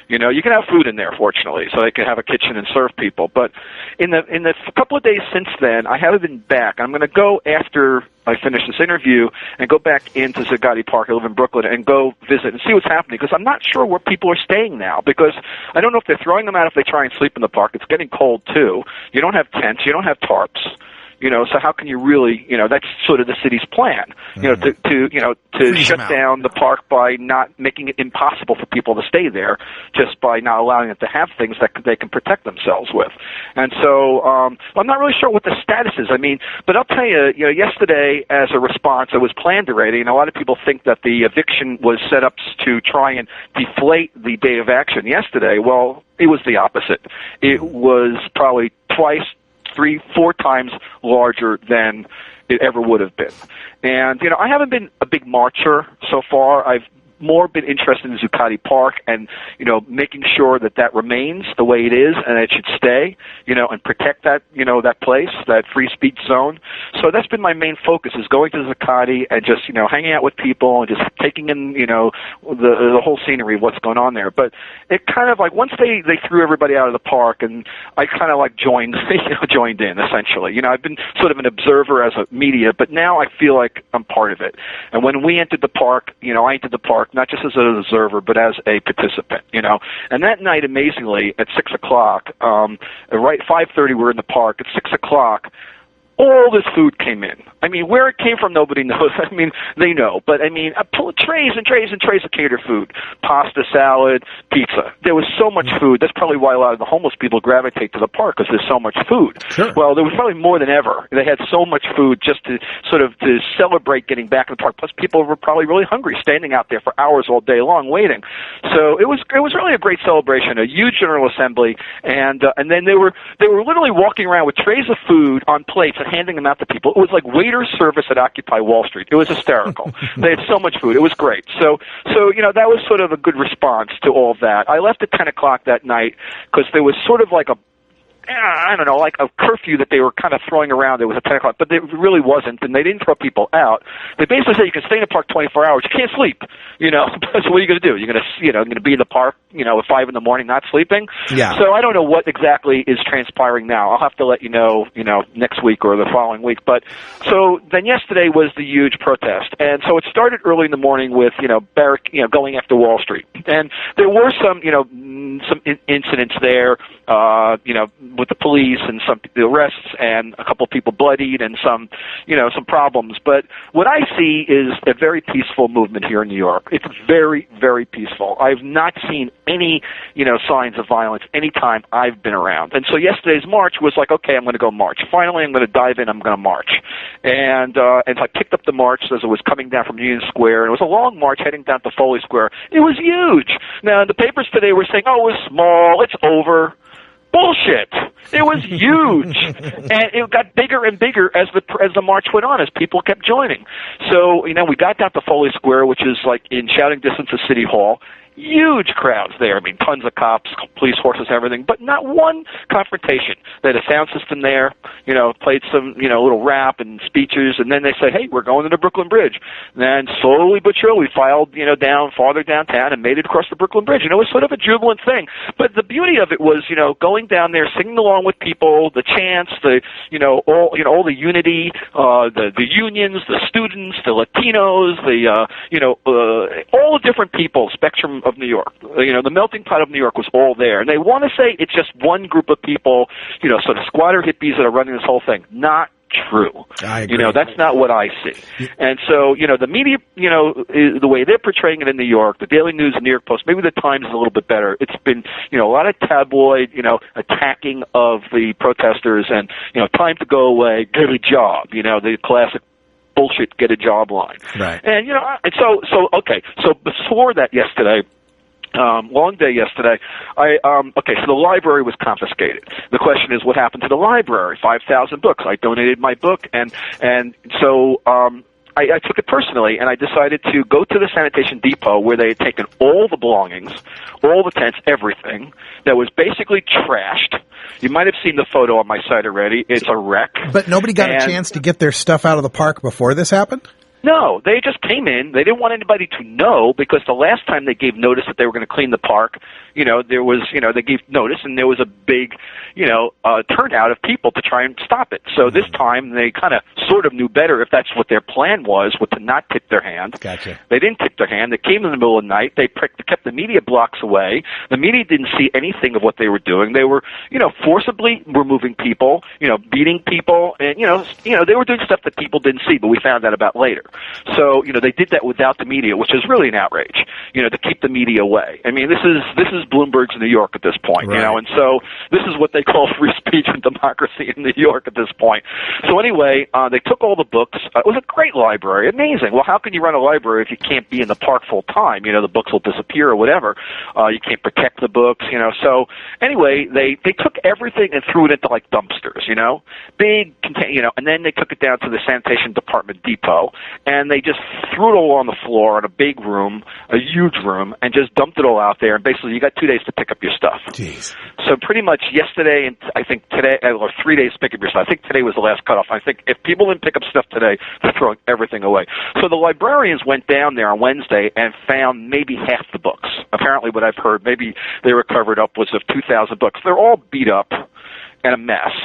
You know, you can have food in there, fortunately, so they can have a kitchen and serve people. But in the couple of days since then, I haven't been back. I'm going to go after I finish this interview and go back into Zagatti Park. I live in Brooklyn, and go visit and see what's happening, because I'm not sure where people are staying now, because I don't know if they're throwing them out if they try and sleep in the park. It's getting cold, too. You don't have tents. You don't have tarps. You know, so how can you really, you know, that's sort of the city's plan, you know, to shut down the park by not making it impossible for people to stay there, just by not allowing them to have things that they can protect themselves with. And so I'm not really sure what the status is. I mean, but I'll tell you, you know, yesterday as a response, it was planned already, and a lot of people think that the eviction was set up to try and deflate the day of action yesterday. Well, it was the opposite. It was probably twice, 3-4 times larger than it ever would have been. And, you know, I haven't been a big marcher so far. I've more been interested in Zuccotti Park and, you know, making sure that that remains the way it is and it should stay, you know, and protect that, you know, that place, that free speech zone. So that's been my main focus, is going to Zuccotti and just, you know, hanging out with people and just taking in, you know, the whole scenery of what's going on there. But it kind of like, once they threw everybody out of the park, and I kind of like joined in, essentially. You know, I've been sort of an observer as a media, but now I feel like I'm part of it. And when we entered the park, you know, I entered the park not just as an observer, but as a participant, you know. And that night, amazingly, at 6 o'clock, right 5:30, we're in the park. At 6 o'clock, all this food came in. I mean, where it came from, nobody knows. I mean, they know. But, I mean, trays and trays and trays of catered food. Pasta, salad, pizza. There was so much food. That's probably why a lot of the homeless people gravitate to the park, because there's so much food. Sure. Well, there was probably more than ever. They had so much food just to sort of to celebrate getting back in the park. Plus, people were probably really hungry, standing out there for hours all day long waiting. So it was really a great celebration, a huge General Assembly. And then they were literally walking around with trays of food on plates and handing them out to people. It was like waiter service at Occupy Wall Street. It was hysterical. They had so much food. It was great. So you know, that was sort of a good response to all of that. I left at 10 o'clock that night because there was sort of like I don't know, like a curfew that they were kind of throwing around. It was at 10 o'clock, but it really wasn't, and they didn't throw people out. They basically said you can stay in the park 24 hours. You can't sleep, you know. So what are you going to do? You're going to be in the park, you know, at 5 in the morning not sleeping? Yeah. So I don't know what exactly is transpiring now. I'll have to let you know, next week or the following week. But so then yesterday was the huge protest, and so it started early in the morning with, going after Wall Street. And there were some incidents there, with the police and some arrests and a couple of people bloodied and some problems. But what I see is a very peaceful movement here in New York. It's very, very peaceful. I've not seen any, signs of violence any time I've been around. And so yesterday's march was like, okay, I'm going to go march. Finally, I'm going to dive in. I'm going to march. And so I picked up the march as it was coming down from Union Square. And it was a long march heading down to Foley Square. It was huge. Now, the papers today were saying, oh, it was small. It's over. Bullshit! It was huge, and it got bigger and bigger as the march went on, as people kept joining. So we got down to Foley Square, which is like in shouting distance of City Hall. huge crowds there. I mean, tons of cops, police horses, everything, but not one confrontation. They had a sound system there, played some, little rap and speeches, and then they say, hey, we're going to the Brooklyn Bridge. And then slowly but surely filed, down farther downtown and made it across the Brooklyn Bridge. And it was sort of a jubilant thing. But the beauty of it was, going down there, singing along with people, the chants, all the unity, the unions, the students, the Latinos, all the different people, spectrum of New York. The melting pot of New York was all there. And they want to say it's just one group of people, sort of squatter hippies that are running this whole thing. Not true. I agree. That's not what I see. And so, the media, the way they're portraying it in New York, the Daily News and New York Post, maybe the Times is a little bit better. It's been, a lot of tabloid, attacking of the protesters and, time to go away, get a job, the classic bullshit get a job line. Right. And, so before that yesterday, long day yesterday. So the library was confiscated. The question is, what happened to the library? 5,000 books. I donated my book, and so I took it personally, and I decided to go to the sanitation depot where they had taken all the belongings, all the tents, everything that was basically trashed. You might have seen the photo on my site already. It's a wreck. But nobody got a chance to get their stuff out of the park before this happened? No, they just came in. They didn't want anybody to know because the last time they gave notice that they were going to clean the park, there was, they gave notice and there was a big, turnout of people to try and stop it. So this time they kind of sort of knew better if that's what their plan was to not tip their hand. Gotcha. They didn't tip their hand. They came in the middle of the night. They kept the media blocks away. The media didn't see anything of what they were doing. They were, forcibly removing people, beating people, and, they were doing stuff that people didn't see, but we found out about later. So, they did that without the media, which is really an outrage, to keep the media away. I mean, this is Bloomberg's New York at this point, right. And so this is what they call free speech and democracy in New York at this point. So anyway, they took all the books. It was a great library, amazing. Well, how can you run a library if you can't be in the park full time? The books will disappear or whatever. You can't protect the books, So anyway, they took everything and threw it into like dumpsters, big, and then they took it down to the sanitation department depot. And they just threw it all on the floor in a big room, a huge room, and just dumped it all out there. And basically, you got 2 days to pick up your stuff. Jeez. So pretty much yesterday and I think today, or 3 days to pick up your stuff. I think today was the last cutoff. I think if people didn't pick up stuff today, they're throwing everything away. So the librarians went down there on Wednesday and found maybe half the books. Apparently, what I've heard, maybe they recovered upwards of 2,000 books. They're all beat up and a mess,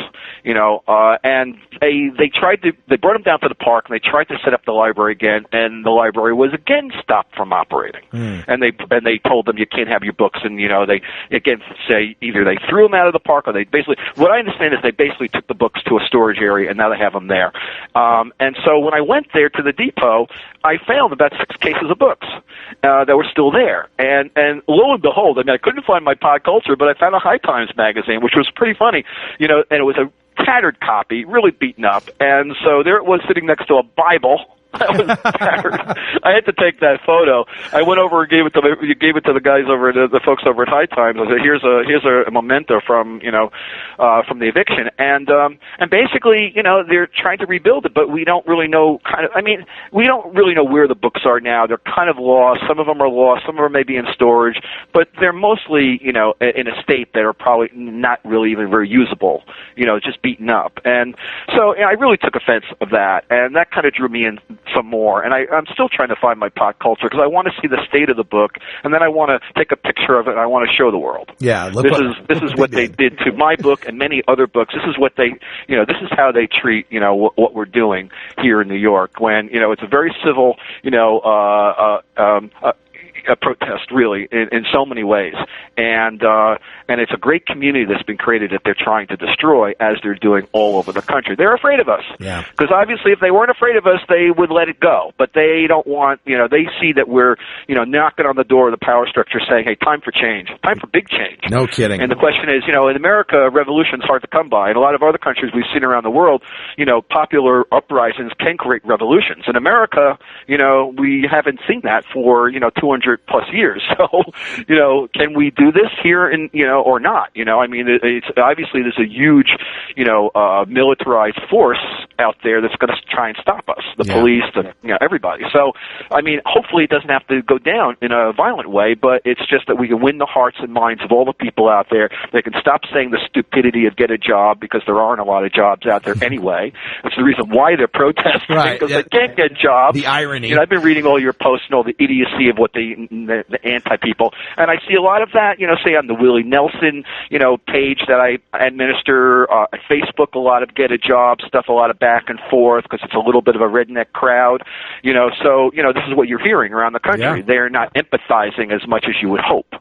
and they brought them down to the park and they tried to set up the library again, and the library was again stopped from operating. And they told them you can't have your books, and they again say either they threw them out of the park or they basically, what I understand is they basically took the books to a storage area and now they have them there. And so when I went there to the depot, I found about 6 cases of books that were still there, and lo and behold, I couldn't find my Pod Culture, but I found a High Times magazine, which was pretty funny. And it was a tattered copy, really beaten up, and so there it was sitting next to a Bible. That was tattered. I had to take that photo. I went over and gave it to the guys over at the folks over at High Times. I said, "Here's a memento from from the eviction," and basically, they're trying to rebuild it, but we don't really know. We don't really know where the books are now. They're kind of lost. Some of them are lost. Some of them may be in storage, but they're mostly, in a state that are probably not really even very usable. Just beaten up, and so I really took offense of that, and that kind of drew me in some more. And I'm still trying to find my Pod Culture because I want to see the state of the book, and then I want to take a picture of it and I want to show the world. Yeah, this is what they did to my book and many other books. This is what they, this is how they treat, what we're doing here in New York when, it's a very civil, a protest, really, in so many ways, and it's a great community that's been created that they're trying to destroy, as they're doing all over the country. They're afraid of us, because obviously, if they weren't afraid of us, they would let it go. But they don't want, they see that we're, knocking on the door of the power structure, saying, "Hey, time for change, time for big change." No kidding. And the question is, in America, revolution's hard to come by. In a lot of other countries we've seen around the world, popular uprisings can create revolutions. In America, we haven't seen that for 200 plus years. So, can we do this here in, or not? It's obviously there's a huge, militarized force out there that's going to try and stop us, the Yeah. police, everybody. So, I mean, hopefully it doesn't have to go down in a violent way, but it's just that we can win the hearts and minds of all the people out there. They can stop saying the stupidity of get a job, because there aren't a lot of jobs out there anyway. That's the reason why they're protesting, because they can't get jobs. The irony. You know, I've been reading all your posts and all the idiocy of what the anti-people, and I see a lot of that, say on the Willie Nelson, page that I administer, Facebook, a lot of get a job stuff, a lot of back and forth, because it's a little bit of a redneck crowd, so, this is what you're hearing around the country. Yeah. They're not empathizing as much as you would hope.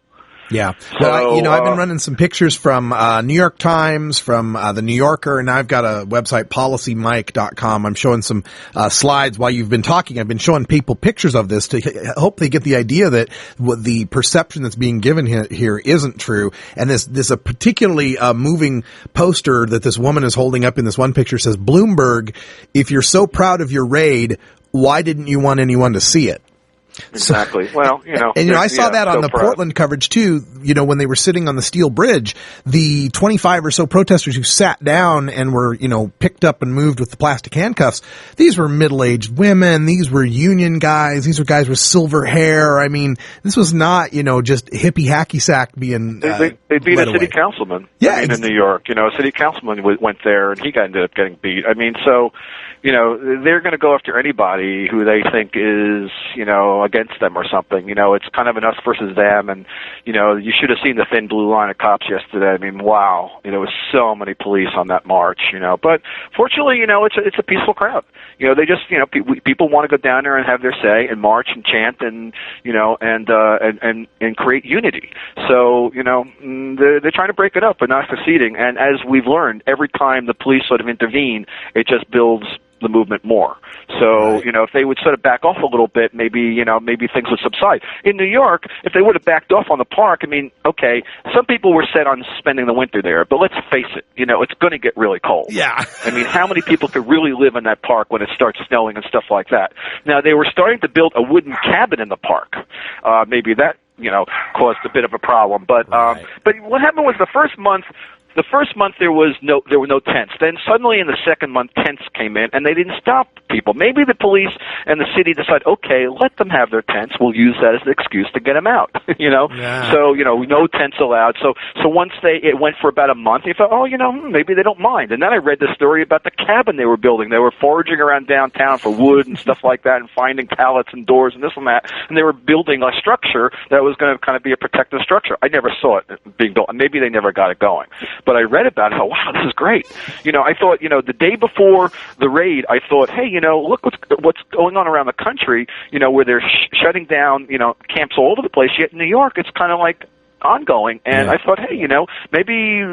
Yeah. So, Well, I've been running some pictures from New York Times, from the New Yorker, and I've got a website, policymike.com. I'm showing some slides while you've been talking. I've been showing people pictures of this to hope they get the idea that what the perception that's being given here isn't true. And this a particularly moving poster that this woman is holding up in this one picture says, "Bloomberg, if you're so proud of your raid, why didn't you want anyone to see it?" Exactly. Well, And, I saw that on the Portland coverage, too, when they were sitting on the steel bridge. The 25 or so protesters who sat down and were, picked up and moved with the plastic handcuffs, these were middle-aged women. These were union guys. These were guys with silver hair. I mean, this was not, just hippie hacky sack being They beat a city councilman in New York. A city councilman went there, and he ended up getting beat. I mean, so... they're going to go after anybody who they think is, against them or something. It's kind of an us versus them, and, you should have seen the thin blue line of cops yesterday. I mean, wow. There was so many police on that march, But fortunately, it's a peaceful crowd. They just, people want to go down there and have their say and march and chant and, and create unity. So, they're trying to break it up but not succeeding. And as we've learned, every time the police sort of intervene, it just builds the movement more. So, if they would sort of back off a little bit, maybe things would subside. In New York, if they would have backed off on the park, I mean, okay, some people were set on spending the winter there, but let's face it, it's going to get really cold. Yeah. I mean, how many people could really live in that park when it starts snowing and stuff like that? Now, they were starting to build a wooden cabin in the park. Maybe that, caused a bit of a problem. But what happened was the first month there were no tents. Then suddenly in the second month, tents came in, and they didn't stop people. Maybe the police and the city decide, okay, let them have their tents. We'll use that as an excuse to get them out. Yeah. So no tents allowed. So once it went for about a month, you thought, maybe they don't mind. And then I read the story about the cabin they were building. They were foraging around downtown for wood and stuff like that, and finding pallets and doors and this and that. And they were building a structure that was going to kind of be a protective structure. I never saw it being built. Maybe they never got it going. But I read about it. I thought, wow, this is great. I thought, the day before the raid, I thought, hey, look what's going on around the country, where they're shutting down, camps all over the place. Yet in New York, it's kind of like ongoing. And I thought, hey, maybe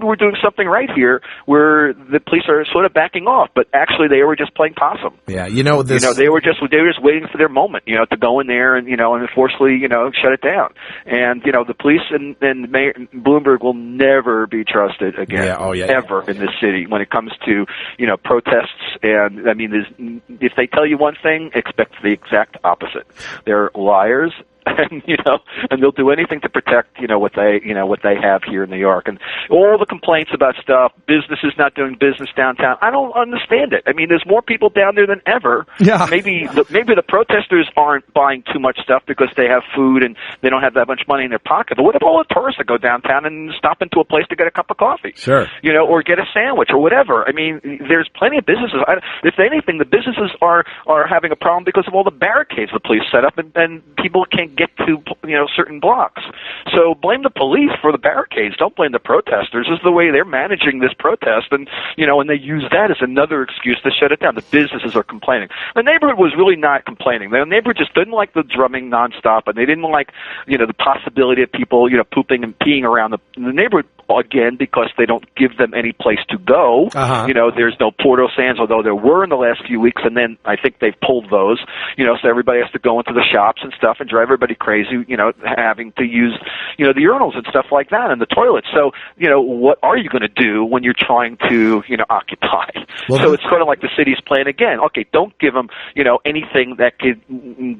we're doing something right here, where the police are sort of backing off, but actually they were just playing possum. Yeah, they were just waiting for their moment, to go in there and and forcefully shut it down. And the police and Mayor Bloomberg will never be trusted again, ever in this city when it comes to protests. And I mean, if they tell you one thing, expect the exact opposite. They're liars. And and they'll do anything to protect what they have here in New York, and all the complaints about stuff, businesses not doing business downtown. I don't understand it. I mean, there's more people down there than ever. Yeah. Maybe the protesters aren't buying too much stuff because they have food and they don't have that much money in their pocket. But what if all the tourists that go downtown and stop into a place to get a cup of coffee? Sure. Or get a sandwich or whatever. I mean, there's plenty of businesses. If anything, the businesses are having a problem because of all the barricades the police set up, and people can't get to certain blocks. So blame the police for the barricades. Don't blame the protesters. This is the way they're managing this protest, and and they use that as another excuse to shut it down. The businesses are complaining. The neighborhood was really not complaining. The neighborhood just didn't like the drumming nonstop, and they didn't like the possibility of people pooping and peeing around the neighborhood again, because they don't give them any place to go. There's no Porto Sands, although there were in the last few weeks, and then I think they've pulled those. So everybody has to go into the shops and stuff and drive everybody everybody crazy, having to use, the urinals and stuff like that and the toilets. So, what are you going to do when you're trying to, occupy? Well, so it's sort of like the city's plan again. Okay, don't give them, anything that could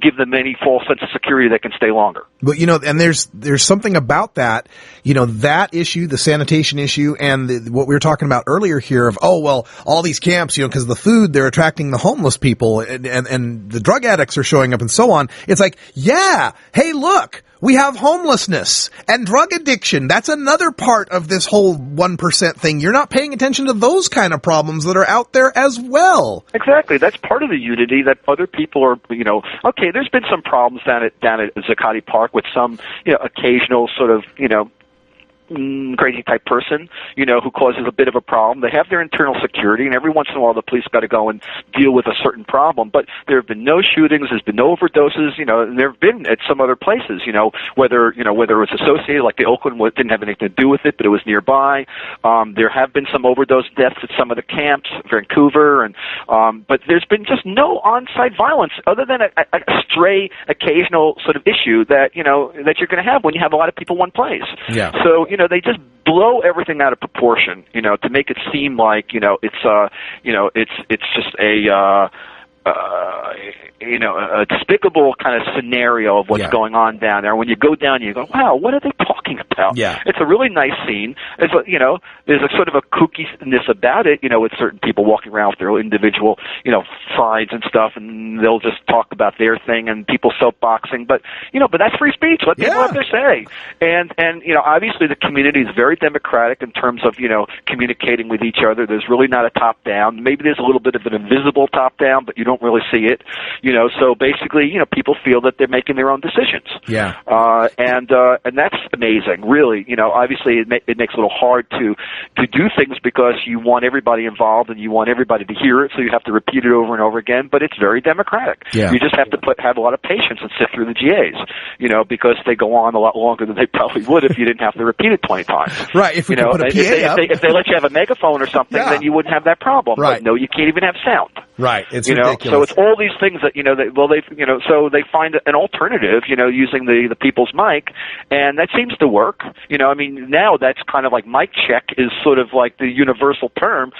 give them any false sense of security that can stay longer. But, and there's something about that, that issue, the sanitation issue, and what we were talking about earlier here of, all these camps, because of the food, they're attracting the homeless people and the drug addicts are showing up and so on. It's like, yeah, hey, look, we have homelessness and drug addiction. That's another part of this whole 1% thing. You're not paying attention to those kind of problems that are out there as well. Exactly. That's part of the unity that other people are, okay, there's been some problems down at Zuccotti Park with some, occasional sort of, crazy type person, who causes a bit of a problem. They have their internal security, and every once in a while the police got to go and deal with a certain problem. But there have been no shootings, there's been no overdoses, and there have been at some other places, whether it was associated, like the Oakland didn't have anything to do with it, but it was nearby. There have been some overdose deaths at some of the camps, Vancouver, and but there's been just no on-site violence other than a stray occasional sort of issue that, that you're going to have when you have a lot of people in one place. Yeah. So, they just blow everything out of proportion, to make it seem like, it's just a despicable kind of scenario of what's going on down there. When you go down, you go, wow, what are they talking about? Yeah. It's a really nice scene. It's, there's a sort of a kookiness about it, with certain people walking around with their individual, signs and stuff, and they'll just talk about their thing and people soapboxing. But that's free speech. Let people have their say. And obviously the community is very democratic in terms of, communicating with each other. There's really not a top-down. Maybe there's a little bit of an invisible top-down, but you don't really see it. So basically, people feel that they're making their own decisions. Yeah. And that's amazing, really. Obviously it makes it a little hard to do things because you want everybody involved and you want everybody to hear it, so you have to repeat it over and over again, but it's very democratic. Yeah. You just have to have a lot of patience and sit through the GAs, because they go on a lot longer than they probably would if you didn't have to repeat it 20 times. Right, if we could put a PA up. If they let you have a megaphone or something, then you wouldn't have that problem. Right. But no, you can't even have sound. Right, it's ridiculous. So it's all these things that, so they find an alternative, using the people's mic, and that seems to work. Now that's kind of like mic check is sort of like the universal term,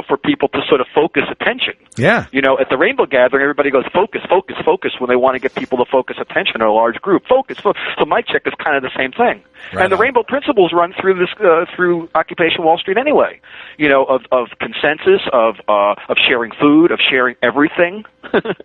for people to sort of focus attention. Yeah. At the Rainbow Gathering, everybody goes, focus, focus, focus, when they want to get people to focus attention in a large group. Focus. So mic check is kind of the same thing. Right and the Rainbow Principles run through this, through Occupation Wall Street anyway, of consensus, of sharing food, of sharing everything,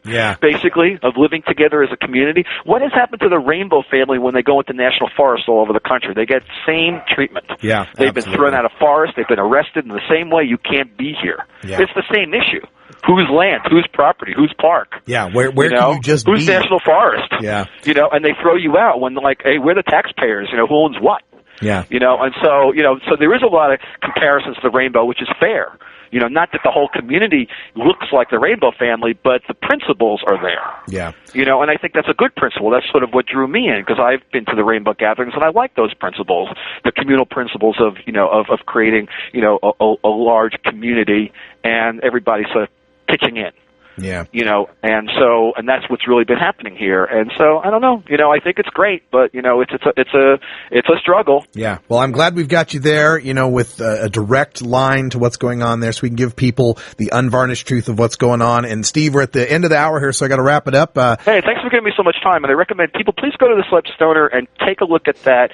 yeah, basically, of living together as a community. What has happened to the Rainbow family when they go into national forests all over the country? They get same treatment. Yeah, They've been thrown out of forests. They've been arrested in the same way. You can't be here. Yeah. It's the same issue. Whose land? Whose property? Whose park? Yeah, where can you just who's be? National Forest? Yeah. And they throw you out when, like, hey, we're the taxpayers. Who owns what? Yeah. And so, so there is a lot of comparisons to the Rainbow, which is fair. Not that the whole community looks like the Rainbow family, but the principles are there. Yeah. And I think that's a good principle. That's sort of what drew me in, because I've been to the Rainbow gatherings and I like those principles, the communal principles of, of creating, a large community and everybody sort of pitching in. Yeah. And that's what's really been happening here. And so, I don't know, I think it's great, but, it's a struggle. Yeah. Well, I'm glad we've got you there, with a direct line to what's going on there so we can give people the unvarnished truth of what's going on. And Steve, we're at the end of the hour here, so I got to wrap it up. Hey, thanks for giving me so much time. And I recommend people please go to the Celeb Stoner and take a look at that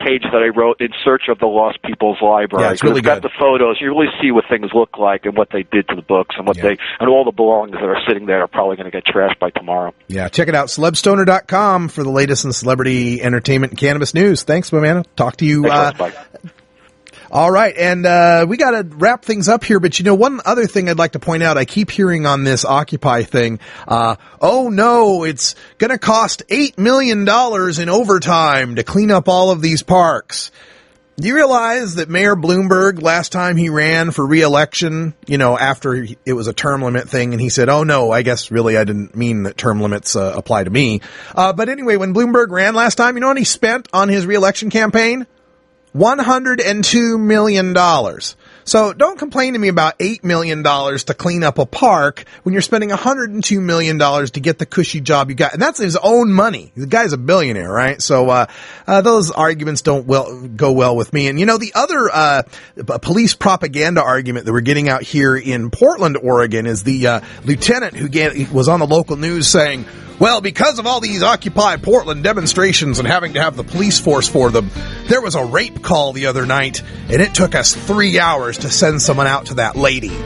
page that I wrote, In Search of the Lost People's Library. Yeah, it's really got the photos. You really see what things look like and what they did to the books and what and all the belongings that are sitting there are probably going to get trashed by tomorrow. Yeah, check it out, celebstoner.com for the latest in celebrity entertainment and cannabis news. Thanks, my man. Talk to you. Bye. All right, and we got to wrap things up here, but one other thing I'd like to point out, I keep hearing on this Occupy thing, oh no, it's going to cost $8 million in overtime to clean up all of these parks. Do you realize that Mayor Bloomberg, last time he ran for re-election, after it was a term limit thing, and he said, oh no, I guess really I didn't mean that term limits apply to me. But anyway, when Bloomberg ran last time, you know what he spent on his re-election campaign? $102 million. So don't complain to me about $8 million to clean up a park when you're spending $102 million to get the cushy job you got. And that's his own money. The guy's a billionaire, right? So, those arguments don't go well with me. And the other, police propaganda argument that we're getting out here in Portland, Oregon is the, lieutenant who was on the local news saying, well, because of all these Occupy Portland demonstrations and having to have the police force for them, there was a rape call the other night, and it took us 3 hours to send someone out to that lady.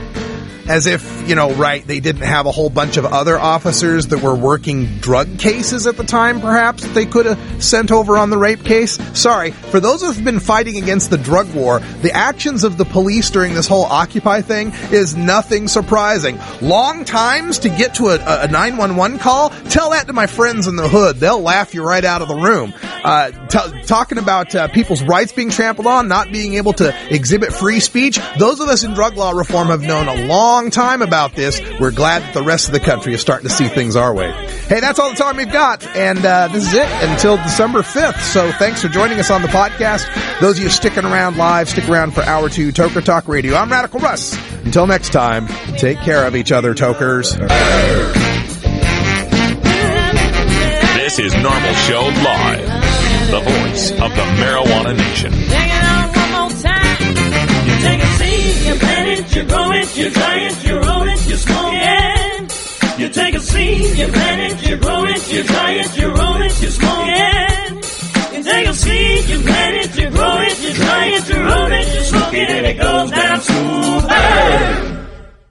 As if, they didn't have a whole bunch of other officers that were working drug cases at the time, perhaps, that they could have sent over on the rape case. Sorry, for those who have been fighting against the drug war, the actions of the police during this whole Occupy thing is nothing surprising. Long times to get to a 911 call? Tell that to my friends in the hood. They'll laugh you right out of the room. Talking about people's rights being trampled on, not being able to exhibit free speech, those of us in drug law reform have known a long time about this. We're glad that the rest of the country is starting to see things our way. Hey, that's all the time we've got, and this is it until December 5th. So thanks for joining us on the podcast. Those of you sticking around live, stick around for Hour 2 Toker Talk Radio. I'm Radical Russ. Until next time, take care of each other, tokers. This is Norml Show Live, the voice of the marijuana nation. You take a seed, you plant it, you grow it, you dry it, you roll it, you smoke it. You take a seed, you plant it, you grow it, you dry it, you roll it, you smoke it. You take a seed, you plant it, you grow it, you dry it, you roll it, you smoke it, and it goes down smooth.